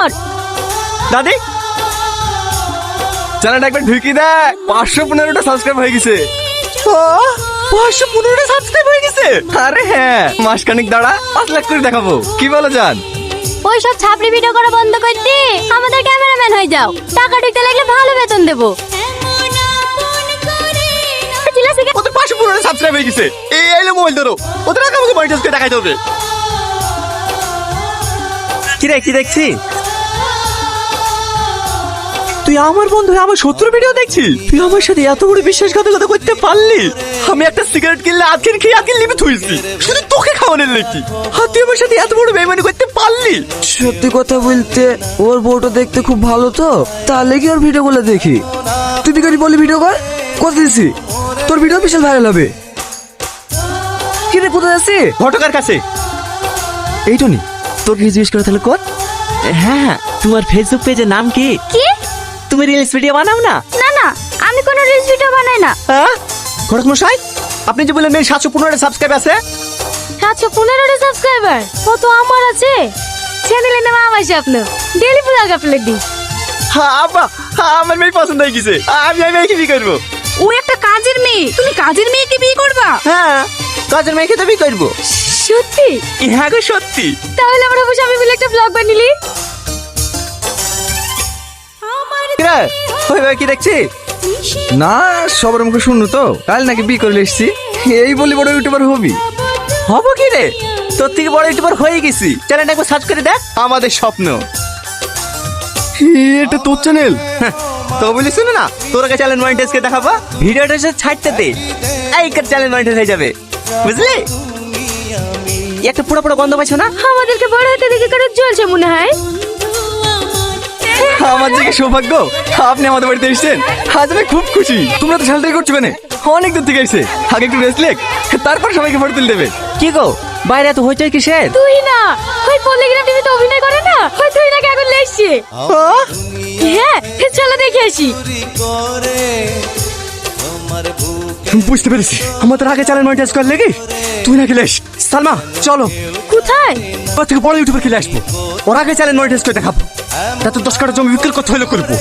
কর। দাদি চ্যানেলটা একবার ঢুকি দেখ, 515টা সাবস্ক্রাইব হয়ে গেছে। 515টা সাবস্ক্রাইব হয়ে গেছে? আরে হ্যাঁ, মাসখানেক দাঁড়া 5 লাখ করে দেখাবো, কি বলো জান? ওই সব ছাপড়ি ভিডিও করা বন্ধ করে দি, আমাদের ক্যামেরাম্যান হয়ে যাও। টাকা ঢুকতে লাগলে ভালো বেতন দেবো। ওদের 515টা সাবস্ক্রাইব হয়ে গেছে। এই এলো মোবাইল ধরো, ওদের আগে আমাকে মনিটাইজ করে দেখাইতে হবে। কি রে, কি দেখছি? তুই আমার বন্ধু হয়ে আমার শত্রু ভিডিও দেখছিস? তুই আমার সাথে এত বড় বিশ্বাসঘাতকতা করতে পারলি? আমি একটা সিগারেট কিনলে আজকের খেয়ে আজকের লিমিট হয়েছি, শুধু তোকে খাওয়ানোর লেখি। আর তুই আমার সাথে এত বড় বেইমানি করতে পারলি? সত্যি কথা বলতে ওর বউটা দেখতে খুব ভালো তো, তাহলে কি ওর ভিডিওগুলো দেখি। তুই বিকারি বলি ভিডিও কর, কত দিছি তোর ভিডিও বিশাল ভাইরাল হবে। কি রে, কোথায় আছিস? ঘটকার কাছে। এই টনি, তোর কি জিজ্ঞেস করে তাহলে কর। হ্যাঁ, তোমার ফেসবুক পেজের নাম কি? কি? তুমি রিলস ভিডিও বানাও না? না না, আমি কোনো রিলস ভিডিও বানাই না। হ্যাঁ ঘটক মশাই, আপনি যে বললেন মেয়ে 715টা সাবস্ক্রাইব আছে। 715টা সাবস্ক্রাইবার ও তো আমার আছে। চ্যানেলের নাম আমার স্বপ্ন, ডেইলি ব্লগ আপলোড দিই। হ্যাঁ আব্বা, আমার মেয়ে পছন্দ হয়ে গেছে, আমি মেয়েকে বিয়ে করবো। ও একটা কাজের মেয়ে, তুমি কাজের মেয়েকে বিয়ে করবা? হ্যাঁ, কাজের মেয়েকে তো বিয়ে করবো। সত্যি? হ্যাঁ গো সত্যি। তাহলে আমরা অবশ্যই আমি মিলে একটা ব্লগ বানিলি। কিরে, ওই ভাই কি দেখছি? না, সবার মুখে শুনু তো কাল নাকি বিয়ে করে এসছি, এই বলি বড় ইউটিউবার হবি। হবো কি রে, তোর থেকে বড় ইউটিউবার হয়ে গেছি। চ্যানেলটা একবার সার্চ করে দেখ, আমাদের স্বপ্ন। এটা তোর চ্যানেল? তো বলিস না, তোর আগে চ্যানেল মনিটাইজ করে দেখাবো। ভিডিওটা এসে ছাড়তে দে, এই চ্যানেল মনিটাইজ হয়ে যাবে, বুঝলি? একটা পুরো পুরো গন্ধ পাইছো না? আমাদেরকে বড় হতে দেখে কারো জ্বলছে মনে হয়। আমার যে কি সৌভাগ্য, আপনি আমাদের বাড়িতে এসেছেন, আজ আমি খুব খুশি। তোমরা তো ঝালটাই করছো কেন? অনেক দূর থেকে এসে আগে একটু রেস্ট লেক, তারপর সবাইকে ফটো তুলে দেবে। কি গো, বাইরে এত হইচই কিসের? তুই না, ওই পলিগ্রাম টিভিতে অভিনয় করে না, ওই তুই নাকি এখন লেসছে। হ্যাঁ, চলো দেখে আসি। বুঝতে পেরেছি, আমাদের আগে চ্যানেল মনিটাইজ কর লেগে তুই নাকি লেস। সালমা চলো, কোথায়? ওর থেকে বড় ইউটিউবার খেলে আসবো, ওর আগে চ্যানেল মনিটাইজ করে দেখাবো। তা তো 10 কাটা জমি বিক্রি করতে হইলে করবো।